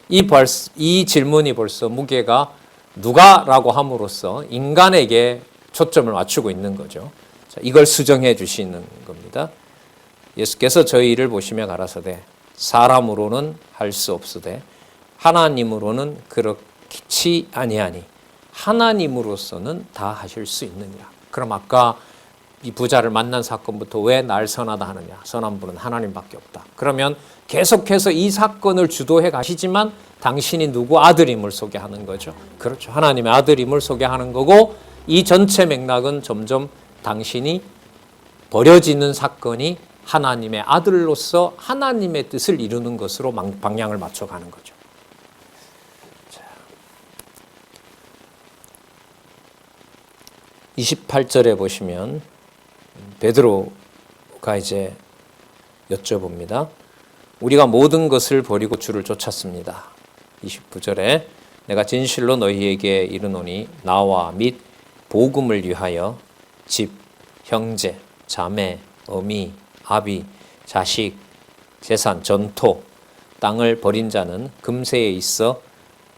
A: 이 질문이 벌써 무게가 누가라고 함으로써 인간에게 초점을 맞추고 있는 거죠. 자, 이걸 수정해 주시는 겁니다. 예수께서 저희를 보시며 가라사대 사람으로는 할 수 없으되 하나님으로는 그렇지 아니하니 하나님으로서는 다 하실 수 있느니라. 그럼 아까 이 부자를 만난 사건부터 왜 날 선하다 하느냐? 선한 분은 하나님밖에 없다. 그러면 계속해서 이 사건을 주도해 가시지만 당신이 누구 아들임을 소개하는 거죠. 그렇죠. 하나님의 아들임을 소개하는 거고, 이 전체 맥락은 점점 당신이 벌어지는 사건이 하나님의 아들로서 하나님의 뜻을 이루는 것으로 방향을 맞춰가는 거죠. 자, 28절에 보시면 베드로가 이제 여쭤봅니다. 우리가 모든 것을 버리고 주를 쫓았습니다. 29절에 내가 진실로 너희에게 이르노니 나와 및 복음을 위하여 집, 형제, 자매, 어미, 아비, 자식, 재산, 전토, 땅을 버린 자는 금세에 있어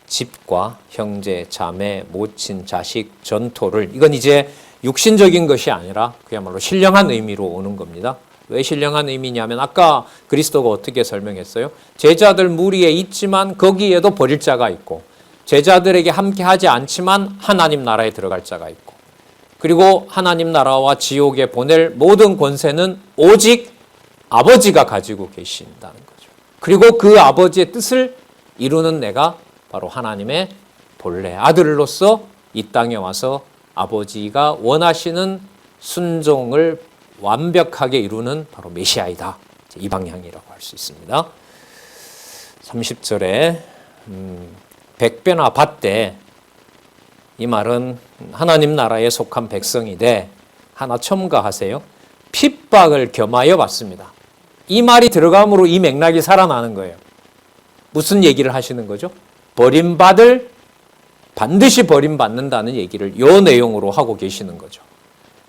A: 집과 형제, 자매, 모친, 자식, 전토를, 이건 이제 육신적인 것이 아니라 그야말로 신령한 의미로 오는 겁니다. 왜 신령한 의미냐면 아까 그리스도가 어떻게 설명했어요? 제자들 무리에 있지만 거기에도 버릴 자가 있고, 제자들에게 함께 하지 않지만 하나님 나라에 들어갈 자가 있고, 그리고 하나님 나라와 지옥에 보낼 모든 권세는 오직 아버지가 가지고 계신다는 거죠. 그리고 그 아버지의 뜻을 이루는 내가 바로 하나님의 본래 아들로서 이 땅에 와서 아버지가 원하시는 순종을 완벽하게 이루는 바로 메시아이다. 이 방향이라고 할 수 있습니다. 30절에 백배나 받되, 이 말은 하나님 나라에 속한 백성이되 하나 첨가하세요. 핍박을 겸하여 받습니다. 이 말이 들어감으로 이 맥락이 살아나는 거예요. 무슨 얘기를 하시는 거죠? 반드시 버림받는다는 얘기를 이 내용으로 하고 계시는 거죠.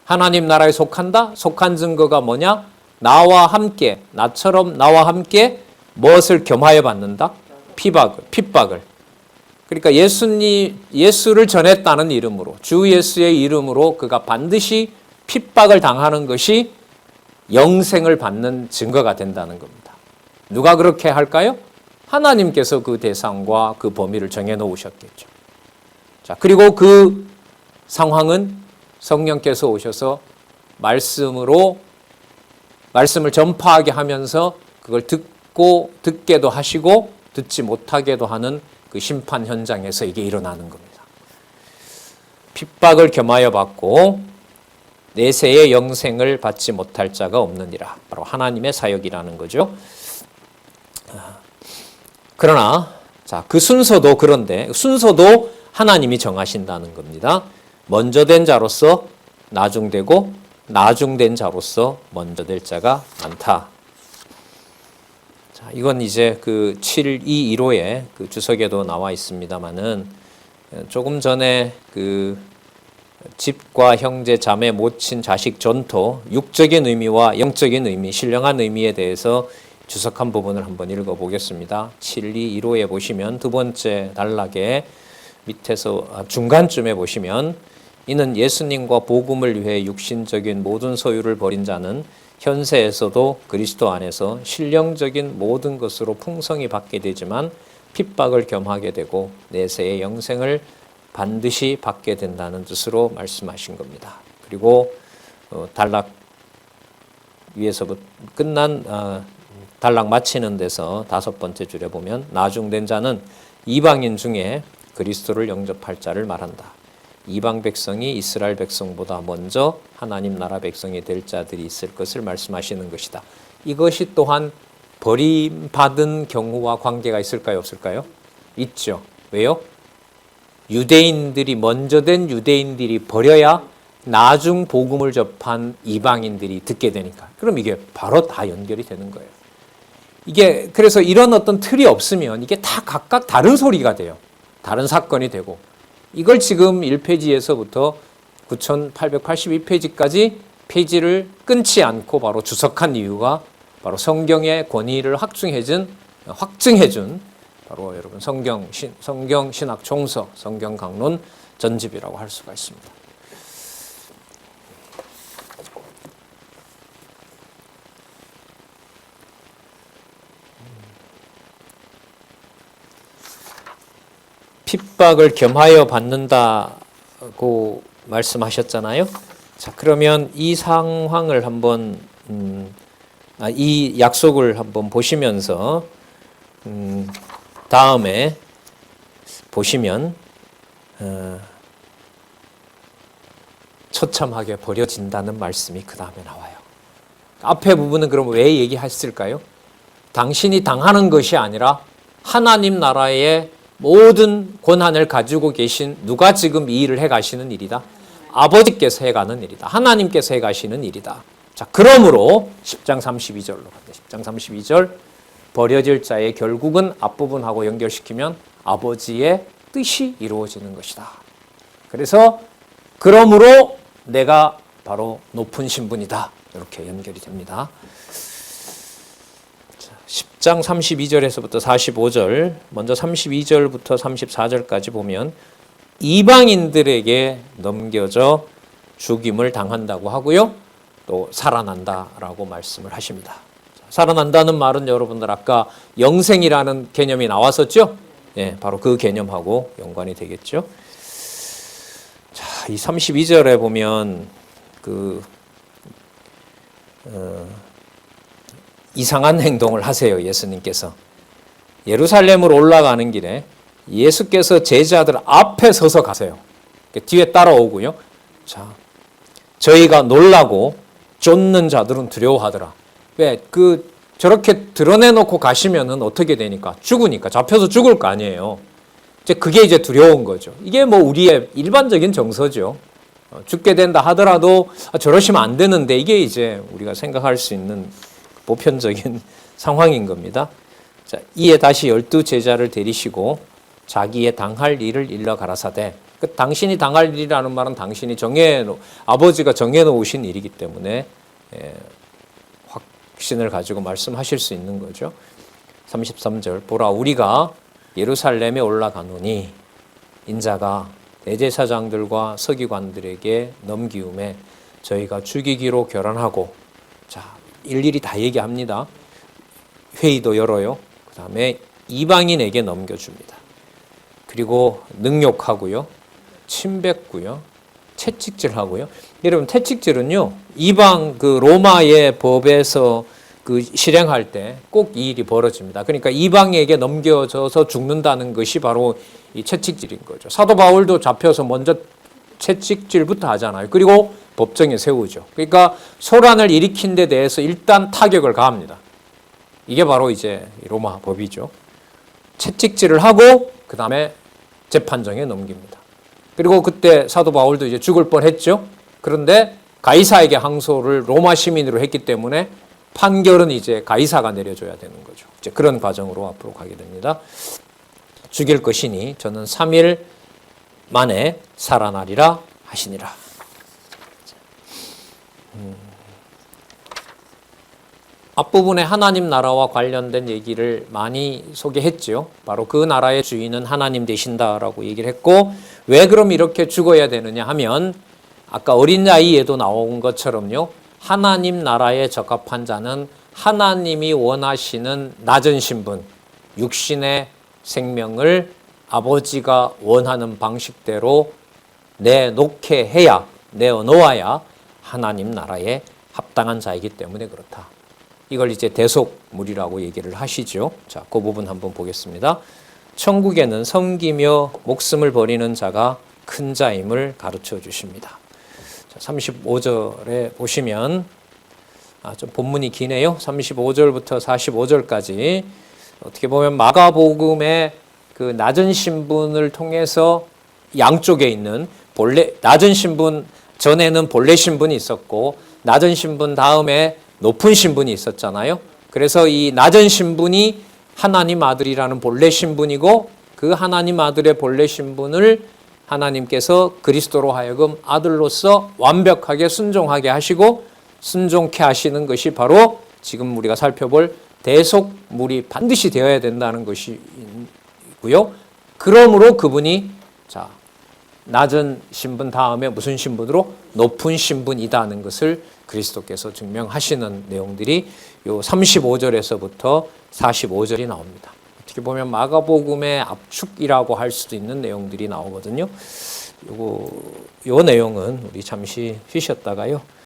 A: 하나님 나라에 속한다? 속한 증거가 뭐냐? 나처럼 나와 함께 무엇을 겸하여 받는다? 핍박을. 그러니까 예수를 전했다는 이름으로, 주 예수의 이름으로 그가 반드시 핍박을 당하는 것이 영생을 받는 증거가 된다는 겁니다. 누가 그렇게 할까요? 하나님께서 그 대상과 그 범위를 정해 놓으셨겠죠. 자, 그리고 그 상황은 성령께서 오셔서 말씀을 전파하게 하면서 그걸 듣게도 하시고 듣지 못하게도 하는 그 심판 현장에서 이게 일어나는 겁니다. 핍박을 겸하여 받고 내세의 영생을 받지 못할 자가 없느니라. 바로 하나님의 사역이라는 거죠. 그러나 그 순서도 그런데 순서도 하나님이 정하신다는 겁니다. 먼저 된 자로서 나중되고 나중된 자로서 먼저 될 자가 많다. 자, 이건 이제 그 7215의 그 주석에도 나와 있습니다만은 조금 전에 그 집과 형제, 자매, 모친, 자식, 전토, 육적인 의미와 영적인 의미, 신령한 의미에 대해서 주석한 부분을 한번 읽어보겠습니다. 7215에 보시면 두 번째 단락에 밑에서 중간쯤에 보시면 이는 예수님과 복음을 위해 육신적인 모든 소유를 버린 자는 현세에서도 그리스도 안에서 신령적인 모든 것으로 풍성히 받게 되지만 핍박을 겸하게 되고 내세의 영생을 반드시 받게 된다는 뜻으로 말씀하신 겁니다. 그리고 단락 위에서부터 끝난 단락 마치는 데서 다섯 번째 줄에 보면 나중된 자는 이방인 중에 그리스도를 영접할 자를 말한다. 이방 백성이 이스라엘 백성보다 먼저 하나님 나라 백성이 될 자들이 있을 것을 말씀하시는 것이다. 이것이 또한 버림받은 경우와 관계가 있을까요? 없을까요? 있죠. 왜요? 유대인들이 먼저 된 유대인들이 버려야 나중 복음을 접한 이방인들이 듣게 되니까. 그럼 이게 바로 다 연결이 되는 거예요. 이게 그래서 이런 어떤 틀이 없으면 이게 다 각각 다른 소리가 돼요. 다른 사건이 되고. 이걸 지금 1페이지에서부터 9882페이지까지 페이지를 끊지 않고 바로 주석한 이유가 바로 성경의 권위를 확증해준 바로 여러분 성경 신학 총서, 성경 강론 전집이라고 할 수가 있습니다. 핍박을 겸하여 받는다고 말씀하셨잖아요. 자, 그러면 이 상황을 한번 이 약속을 한번 보시면서 다음에 보시면 처참하게 버려진다는 말씀이 그 다음에 나와요. 앞에 부분은 그럼 왜 얘기했을까요? 당신이 당하는 것이 아니라 하나님 나라의 모든 권한을 가지고 계신 누가 지금 이 일을 해가시는 일이다? 아버지께서 해가는 일이다. 하나님께서 해가시는 일이다. 자, 그러므로 10장 32절로 갑니다. 10장 32절 버려질 자의 결국은 앞부분하고 연결시키면 아버지의 뜻이 이루어지는 것이다. 그래서 그러므로 내가 바로 높은 신분이다. 이렇게 연결이 됩니다. 10장 32절에서부터 45절, 먼저 32절부터 34절까지 보면 이방인들에게 넘겨져 죽임을 당한다고 하고요. 또 살아난다라고 말씀을 하십니다. 살아난다는 말은 여러분들 아까 영생이라는 개념이 나왔었죠? 예, 바로 그 개념하고 연관이 되겠죠. 자, 이 32절에 보면 이상한 행동을 하세요. 예수님께서 예루살렘으로 올라가는 길에 예수께서 제자들 앞에 서서 가세요. 뒤에 따라오고요. 자, 저희가 놀라고 쫓는 자들은 두려워하더라. 왜? 저렇게 드러내놓고 가시면은 어떻게 되니까? 죽으니까. 잡혀서 죽을 거 아니에요. 그게 이제 두려운 거죠. 이게 뭐 우리의 일반적인 정서죠. 죽게 된다 하더라도 저러시면 안 되는데 이게 이제 우리가 생각할 수 있는 보편적인 상황인 겁니다. 자, 이에 다시 12제자를 데리시고 자기의 당할 일을 일러 가라사대. 당신이 당할 일이라는 말은 당신이 아버지가 정해놓으신 일이기 때문에 확신을 가지고 말씀하실 수 있는 거죠. 33절 보라 우리가 예루살렘에 올라가노니 인자가 대제사장들과 서기관들에게 넘기움에 저희가 죽이기로 결언하고, 자, 일일이 다 얘기합니다. 회의도 열어요. 그 다음에 이방인에게 넘겨줍니다. 그리고 능욕하고요, 침뱉고요, 채찍질하고요. 여러분, 채찍질은요, 이방 그 로마의 법에서 그 실행할 때 꼭 이 일이 벌어집니다. 그러니까 이방에게 넘겨져서 죽는다는 것이 바로 이 채찍질인 거죠. 사도 바울도 잡혀서 먼저 채찍질부터 하잖아요. 그리고 법정에 세우죠. 그러니까 소란을 일으킨 데 대해서 일단 타격을 가합니다. 이게 바로 이제 로마 법이죠. 채찍질을 하고 그 다음에 재판정에 넘깁니다. 그리고 그때 사도 바울도 이제 죽을 뻔했죠. 그런데 가이사에게 항소를 로마 시민으로 했기 때문에 판결은 이제 가이사가 내려줘야 되는 거죠. 이제 그런 과정으로 앞으로 가게 됩니다. 죽일 것이니 저는 3일 만에 살아나리라 하시니라. 앞부분에 하나님 나라와 관련된 얘기를 많이 소개했죠. 바로 그 나라의 주인은 하나님 되신다라고 얘기를 했고, 왜 그럼 이렇게 죽어야 되느냐 하면 아까 어린 나이에도 나온 것처럼요, 하나님 나라에 적합한 자는 하나님이 원하시는 낮은 신분, 육신의 생명을 아버지가 원하는 방식대로 내놓게 해야, 내어놓아야 하나님 나라에 합당한 자이기 때문에 그렇다. 이걸 이제 대속물이라고 얘기를 하시죠. 자, 그 부분 한번 보겠습니다. 천국에는 섬기며 목숨을 버리는 자가 큰 자임을 가르쳐 주십니다. 자, 35절에 보시면, 좀 본문이 기네요. 35절부터 45절까지 어떻게 보면 마가복음의 그 낮은 신분을 통해서 양쪽에 있는 낮은 신분 전에는 본래 신분이 있었고, 낮은 신분 다음에 높은 신분이 있었잖아요. 그래서 이 낮은 신분이 하나님 아들이라는 본래 신분이고, 그 하나님 아들의 본래 신분을 하나님께서 그리스도로 하여금 아들로서 완벽하게 순종하게 하시고 순종케 하시는 것이 바로 지금 우리가 살펴볼 대속물이 반드시 되어야 된다는 것이고요. 그러므로 그분이 낮은 신분 다음에 무슨 신분으로? 높은 신분이다는 것을 그리스도께서 증명하시는 내용들이 요 35절에서부터 45절이 나옵니다. 어떻게 보면 마가복음의 압축이라고 할 수도 있는 내용들이 나오거든요. 요 내용은 우리 잠시 쉬셨다가요,